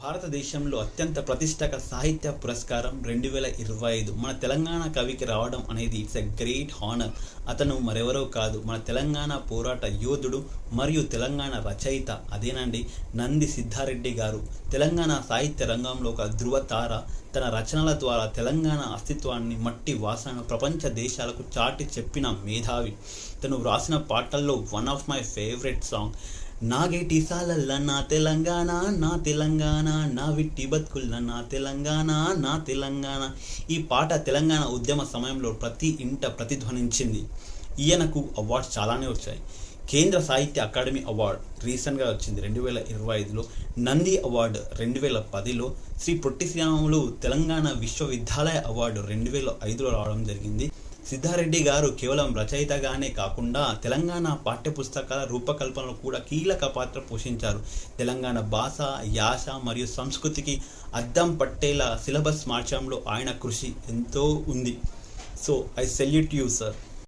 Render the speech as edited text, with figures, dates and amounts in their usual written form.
భారతదేశంలో అత్యంత ప్రతిష్టక సాహిత్య పురస్కారం 2025 మన తెలంగాణ కవికి రావడం అనేది ఇట్స్ ఎ గ్రేట్ హానర్. అతను మరెవరో కాదు, మన తెలంగాణ పోరాట యోధుడు మరియు తెలంగాణ రచయిత అదేనండి నంది సిద్ధారెడ్డి గారు. తెలంగాణ సాహిత్య రంగంలో ఒక ధృవతార. తన రచనల ద్వారా తెలంగాణ అస్తిత్వాన్ని మట్టి వాసన ప్రపంచ దేశాలకు చాటి చెప్పిన మేధావి. తను వ్రాసిన పాటల్లో one of my favourite song నాగేటి సాలల్ల నా తెలంగాణ నా తెలంగాణ, నా విట్టి బతుకుల్ల నా తెలంగాణ నా తెలంగాణ. ఈ పాట తెలంగాణ ఉద్యమ సమయంలో ప్రతి ఇంట ప్రతిధ్వనించింది. ఈయనకు అవార్డ్స్ చాలానే వచ్చాయి. కేంద్ర సాహిత్య అకాడమీ అవార్డు రీసెంట్గా వచ్చింది 2025లో, నంది అవార్డు 2010లో, శ్రీ పొట్టి శ్రీరాములు తెలంగాణ విశ్వవిద్యాలయ అవార్డు 2005లో రావడం జరిగింది. సిద్ధారెడ్డి గారు కేవలం రచయితగానే కాకుండా తెలంగాణ పాఠ్యపుస్తకాల రూపకల్పనలో కూడా కీలక పాత్ర పోషించారు. తెలంగాణ భాష, యాస మరియు సంస్కృతికి అద్దం పట్టేలా సిలబస్ మార్చడంలో ఆయన కృషి ఎంతో ఉంది. So I salute you sir.